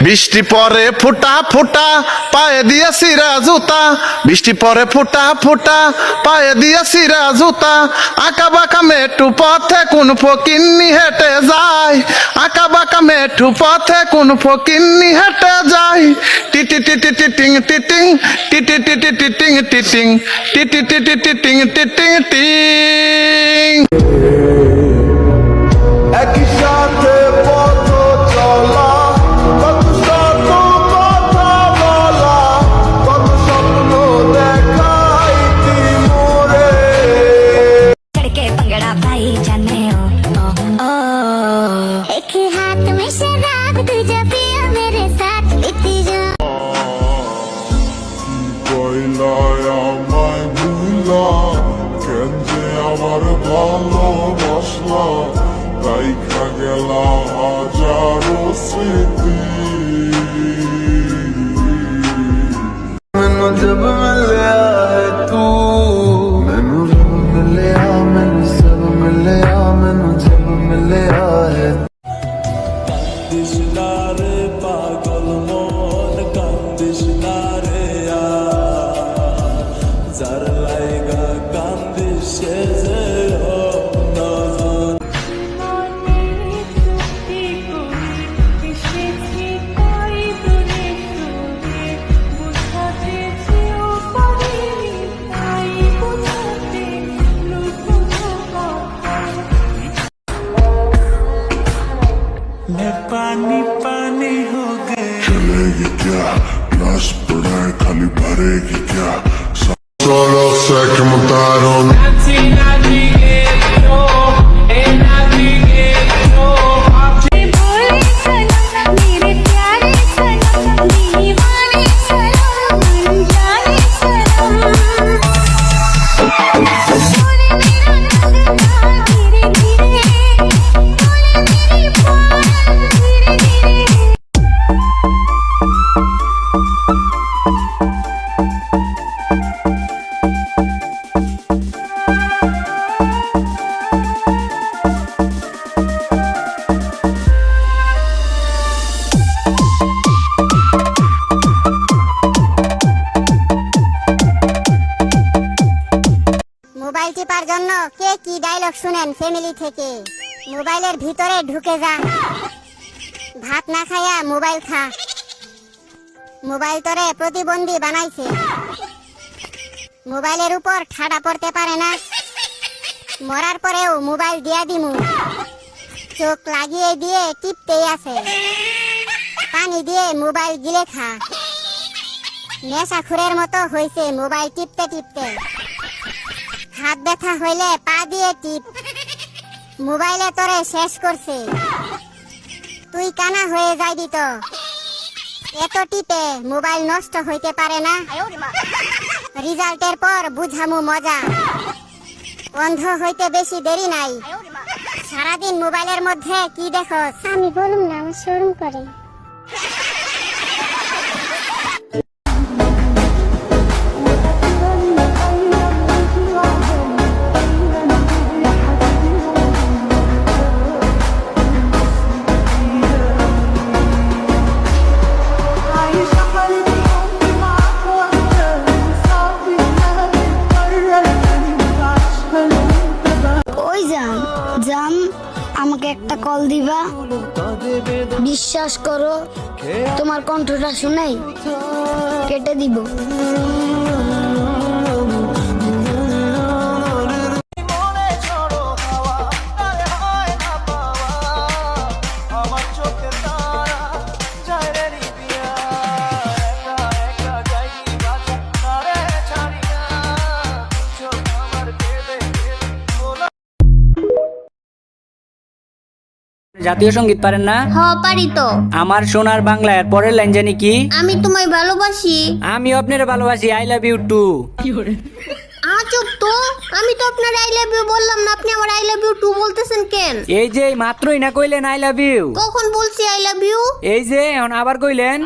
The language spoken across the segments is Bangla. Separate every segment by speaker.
Speaker 1: বৃষ্টি পরে ফোঁটা ফোঁটা পায়ে দিয়ে সিরা জুতা, বৃষ্টি পরে ফোঁটা ফোঁটা পায়ে দিয়ে সিরা জুতা, আঁকা বাঁকা মেটু পথে কোন ফকিন্নি হেঁটে যায়, আঁকা বাঁকা মেটু পথে কোন ফকিন্নি হেঁটে যায়। টিটি টিটি টিটিং টিটিং টিটি টিটি টিটিং টিটিং টিটি টিটি টিটিং টিটিং টিং। একই সাথে পথ চলা, কত শত কথা বলা, কত স্বপ্ন দেখাইতি মোরে।
Speaker 2: चढ़के पंगड़ा भाई जाने ओ एक हाथ में शराब तुझे पिया मेरे साथ पीती जा।
Speaker 3: কইলায় আমায় ভুলা কেন যে আমার ভালোবাসলা, রাইখা গেলা হাজারো স্মৃতি।
Speaker 1: मैनू जब मिलया है तू, मैनू जब मिलया, मैनू सब मिलया, मैनू जब मिलया है।
Speaker 4: কান্দিস না রে পাগল মন, কান্দিস না রে যার লাইগা কান্দিস সে যে নজন। मैं पानी पानी हो गए।
Speaker 3: चलेगी क्या प्लस पड़ा है खाली भरेगी क्या, solo sé que montaron
Speaker 2: मेरे प्यारे सनम दीवाने सनम जाने सनम तूने मेरा रखा धीरे धीरे, तूने मेरी बात धीरे धीरे। মোবাইল টিপার জন্য কে কি ডায়লগ শুনেন ফ্যামিলি থেকে, মোবাইলের ভিতরে ঢুকে যা, ভাত না খায়া মোবাইল খা, মোবাইল তোরে প্রতিবন্ধী বানাইছে, মোবাইলের উপর ঠাডা পড়তে পারে না, মরার পরেও মোবাইল দিয়া দিমু, চোখ লাগিয়ে দিয়ে টিপতেই আছে, পানি দিয়ে মোবাইল গিলে খা, নেশাখুরের মতো হইছে মোবাইল টিপতে টিপতে, হাত ব্যথা হইলে পা দিয়ে টিপ, মোবাইলে তোরে শেষ করছে, তুই কানা হয়ে যাইবি তো, এত টিপে মোবাইল নষ্ট হইতে পারে না, রেজাল্টের পর বুঝামু মজা, অন্ধ হইতে বেশি দেরি নাই, সারাদিন মোবাইলের মধ্যে কি দেখো, আমি বলুম না আমার শরম করে। ওই জান জান আমাকে একটা কল দিবা, বিশ্বাস করো তোমার কণ্ঠটা শুনেই কেটে দিব।
Speaker 5: জাতীয় সঙ্গীত পারেন না?
Speaker 2: হ্যাঁ পারি তো।
Speaker 5: আমার সোনার বাংলা এর পরের লাইন জানি কি?
Speaker 2: আমি তোমায় ভালোবাসি।
Speaker 5: আমিও আপনার ভালোবাসি, আই লাভ ইউ টু।
Speaker 2: চুপ তো, আমি তো আপনার আই লাভ ইউ বললাম না, আপনি আমার আই লাভ ইউ টু বলতেছেন কেন?
Speaker 5: এই যে মাত্রই না কইলেন আই লাভ ইউ।
Speaker 2: কখন বলছি আই লাভ ইউ?
Speaker 5: এই যে এখন আবার কইলেন।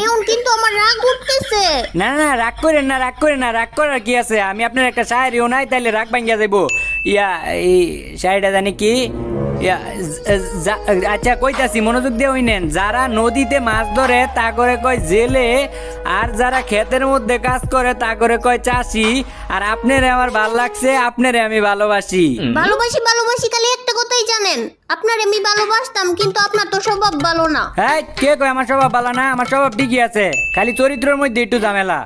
Speaker 2: এখন কিন্তু আমার রাগ উঠতেছে।
Speaker 6: হইছে।
Speaker 5: না না রাগ করেন না, রাগ করেন না, রাগ করার কি আছে? আমি আপনার একটা শায়েরিও নাই, তাইলে রাগ ভাঙ্গিয়া যাইব। ইয়া এই শায়েরিটা জানি কি? ইয়া আচ্ছা কইতাছি, মনোযোগ দিয়ে হইনেন। যারা নদীতে মাছ ধরে তা করে কয় জেলে, আর যারা ক্ষেতের মধ্যে কাজ করে তা করে কয় চাষি। আর আপনারে আমার ভাল লাগছে, আপনারে আমি ভালোবাসি।
Speaker 6: ভালোবাসি ভালোবাসি খালি একটা কথাই জানেন, আপনার আমি ভালোবাসতাম, কিন্তু আপনার তো স্বভাব ভালো না।
Speaker 5: হ্যাঁ কে কয় আমার স্বভাব ভালো না? আমার স্বভাব ঠিকই আছে, খালি চরিত্রের মধ্যে একটু ঝামেলা।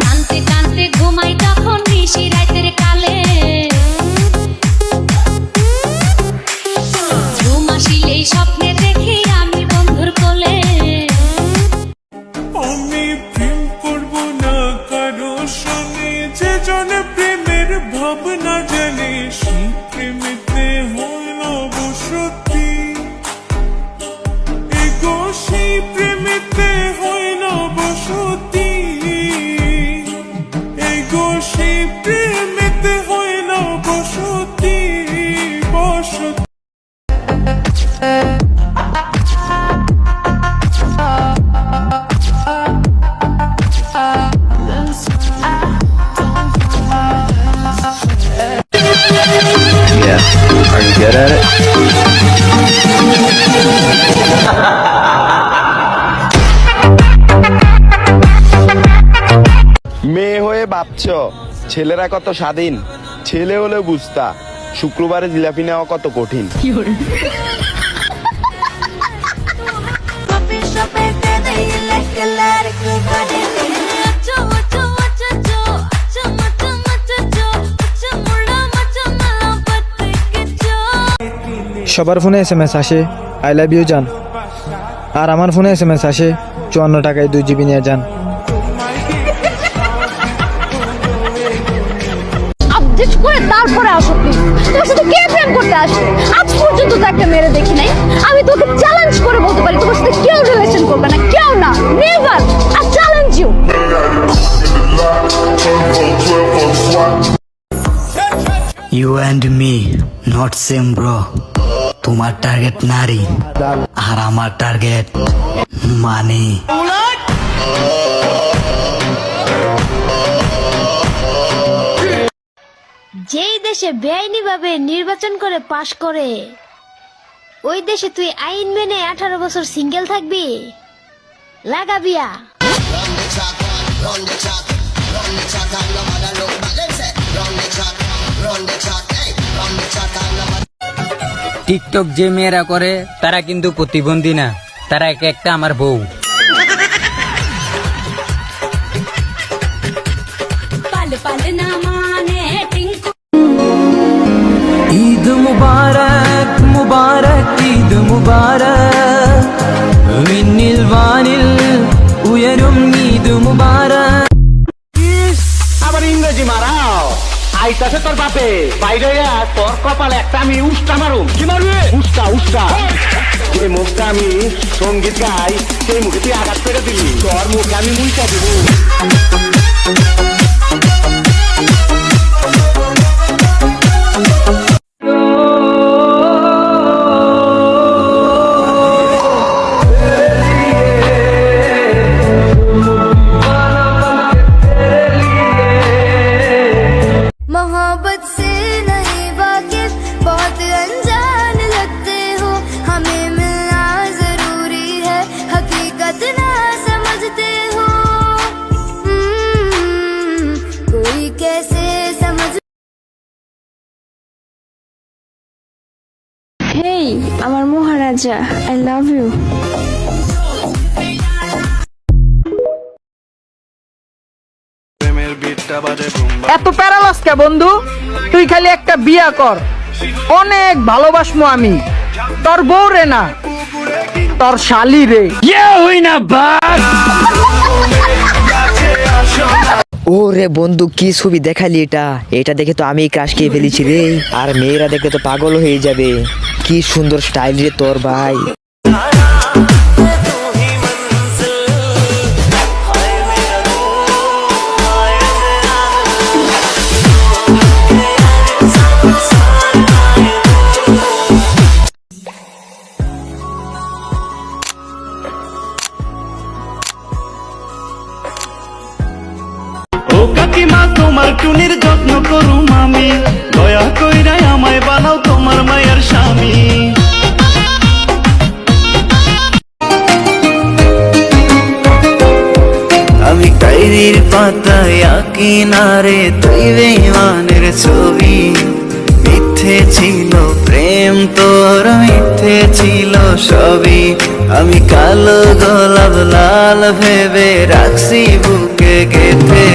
Speaker 7: কানতে কানতে ঘুমাই তখন নিশি রাতের কালে, ঘুম আসিলেই স্বপ্নে দেখি আমি বন্ধুর কোলে।
Speaker 4: আমি প্রেম করব না কারো সঙ্গে, যে জনে প্রেমের ভাবনা জানে, সেই প্রেমেতে হইল বসতি। এগো সেই প্রেমেতে হইল বসতি, এগো সেই প্রেমেতে হইল বসতি, বসতি।
Speaker 8: মেয়ে হয়ে ভাবছো ছেলেরা কত স্বাধীন, ছেলে হলে বুঝতা শুক্রবারে জিলাপি নেওয়া কত কঠিন।
Speaker 9: সবার ফোনে SMS আসে আই লাভ ইউ জান, আর আমার ফোনে SMS আসে 54 টাকায় 2 GB নিয়ে যান।
Speaker 7: আপডেট করে তারপরে আসো প্লিজ। তোর সাথে কে প্রেম করতে আসে? আজ পর্যন্ত তো একটা মেরে দেখি নাই। আমি তোকে চ্যালেঞ্জ করে বলতে পারি, তোর সাথে কেউ রিলেশন করবে না, কেউ না, never. I challenge you.
Speaker 10: You and me, not same bro. তোমার টার্গেট নারী আর আমার টার্গেট মানি।
Speaker 6: যেই দেশে বেআইনি ভাবে নির্বাচন করে পাশ করে, ওই দেশে তুই আইন মেনে 18 বছর সিঙ্গেল থাকবি? লাগা বিয়া।
Speaker 5: টিকটক যে মেয়েরা করে তারা কিন্তু প্রতিবন্ধী না, তারা এক একটা আমার বউ।
Speaker 7: পাল পাল না মানে টিঙ্কু।
Speaker 10: ঈদ মুবারক মুবারক ঈদ মুবারক, വിണ്ണിൽ വാനിൽ ഉയരും ঈদ মুবারক।
Speaker 1: আবার ইংরেজি মারাও আইতাছে তোর বাপে বাইরে তোর কপালে একটা আমি উস্টা মারুম। কি মারবে? উস্টা উস্টা। যে মুখটা আমি সঙ্গীত গাই সেই মুখে তুই আঘাত করে দিলি, তোর মুখে আমি মুইটা দিব।
Speaker 6: मोहब्बत से नहीं वाकिफ, बहुत अनजान लगते हो, हमें मिलना जरूरी है, हकीकत ना समझते हो। कोई कैसे समझ।
Speaker 7: হেই আমার মহারাজা, আই লাভ ইউ।
Speaker 11: এত প্যারালাস কে বন্ধু? তুই খালি একটা বিয়া কর, অনেক ভালোবাসমু আমি তোর বউ রে, না তোর শালি রে।
Speaker 12: ও রে বন্ধু, কি ছবি দেখালি এটা? এটা দেখে তো আমি ক্রাশ খেয়ে ফেলেছি রে, আর মেয়েরা দেখে তো পাগল হয়ে যাবে। কি সুন্দর স্টাইল রে তোর ভাই।
Speaker 10: তোমার টুনির যত্ন করুম আমি, দয়া কইরা আমায় বানাও তোমার মায়ের স্বামী। আমি ডায়েরির পাতায় আঁকি না রে তুই বেঈমানের ছবি, মিথ্যে ছিল প্রেম তোর, মিথ্যে ছিল সবই। আমি কালো গোলাপ লাল ভেবে রাখছি বুকে গেঁথে।